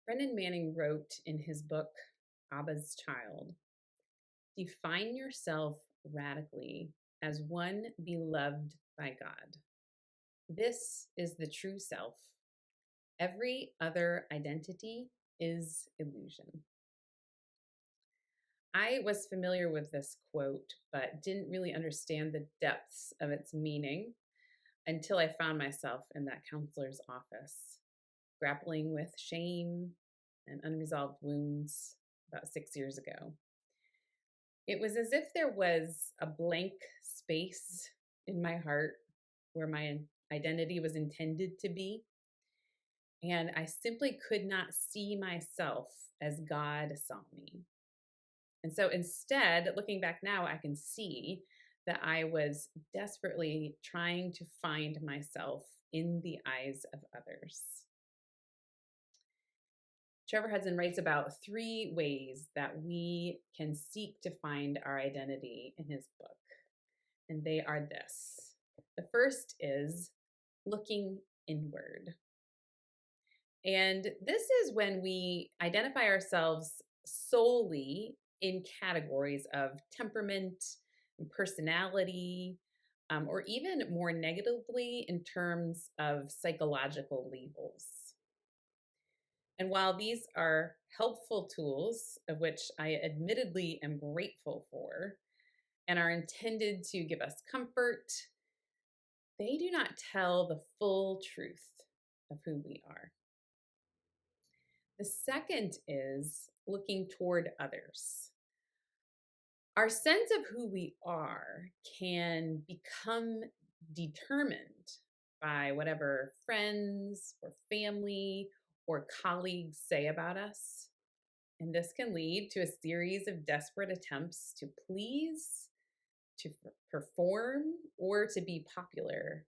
Brennan Manning wrote in his book, Abba's Child, define yourself radically as one beloved by God. This is the true self. Every other identity is illusion. I was familiar with this quote, but didn't really understand the depths of its meaning until I found myself in that counselor's office, grappling with shame and unresolved wounds about 6 years ago. It was as if there was a blank space in my heart where my identity was intended to be. And I simply could not see myself as God saw me. And so instead, looking back now, I can see that I was desperately trying to find myself in the eyes of others. Trevor Hudson writes about 3 ways that we can seek to find our identity in his book. And they are this. The first is looking inward. And this is when we identify ourselves solely in categories of temperament and personality, or even more negatively in terms of psychological labels. And while these are helpful tools, of which I admittedly am grateful for, and are intended to give us comfort, they do not tell the full truth of who we are. The second is looking toward others. Our sense of who we are can become determined by whatever friends or family or colleagues say about us. And this can lead to a series of desperate attempts to please, to perform, or to be popular.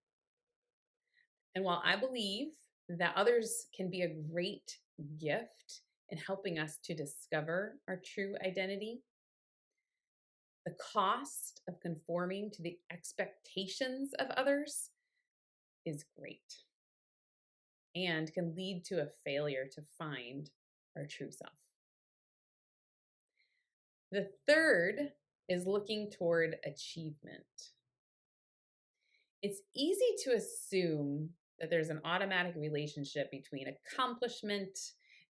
And while I believe that others can be a great gift in helping us to discover our true identity, the cost of conforming to the expectations of others is great and can lead to a failure to find our true self. The third is looking toward achievement. It's easy to assume that there's an automatic relationship between accomplishment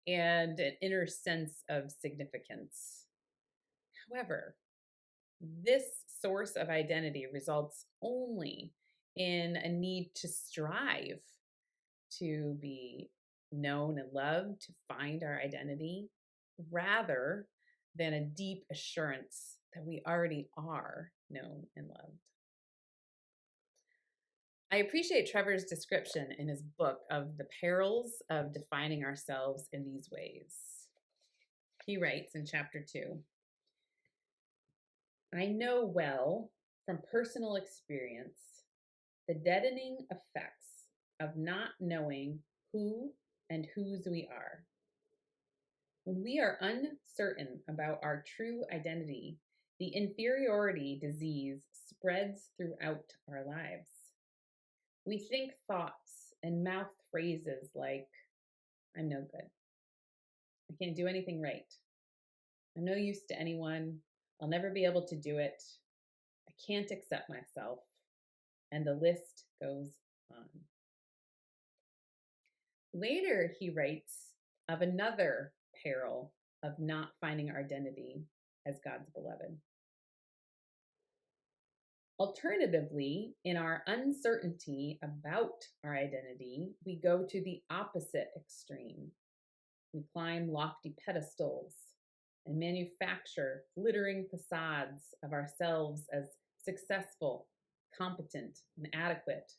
and an inner sense of significance. However, this source of identity results only in a need to strive to be known and loved, to find our identity, rather than a deep assurance that we already are known and loved. I appreciate Trevor's description in his book of the perils of defining ourselves in these ways. He writes in chapter 2, I know well from personal experience the deadening effects of not knowing who and whose we are. When we are uncertain about our true identity, the inferiority disease spreads throughout our lives. We think thoughts and mouth phrases like, I'm no good. I can't do anything right. I'm no use to anyone. I'll never be able to do it. I can't accept myself. And the list goes on. Later, he writes of another peril of not finding our identity as God's beloved. Alternatively, in our uncertainty about our identity, we go to the opposite extreme. We climb lofty pedestals and manufacture glittering facades of ourselves as successful, competent, and adequate.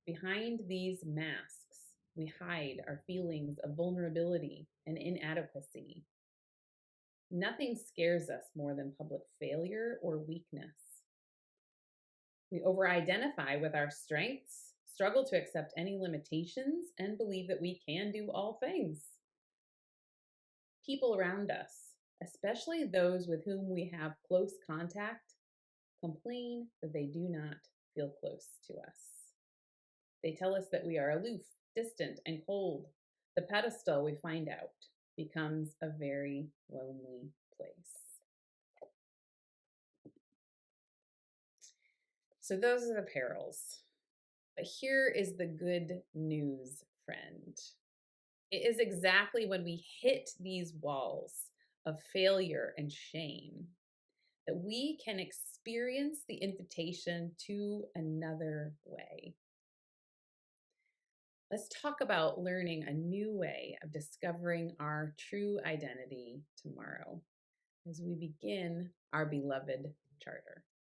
Behind these masks, we hide our feelings of vulnerability and inadequacy. Nothing scares us more than public failure or weakness. We over-identify with our strengths, struggle to accept any limitations, and believe that we can do all things. People around us, especially those with whom we have close contact, complain that they do not feel close to us. They tell us that we are aloof, distant, and cold, The pedestal, we find out, becomes a very lonely place. So those are the perils. But here is the good news, friend. It is exactly when we hit these walls of failure and shame that we can experience the invitation to another way. Let's talk about learning a new way of discovering our true identity tomorrow as we begin our beloved charter.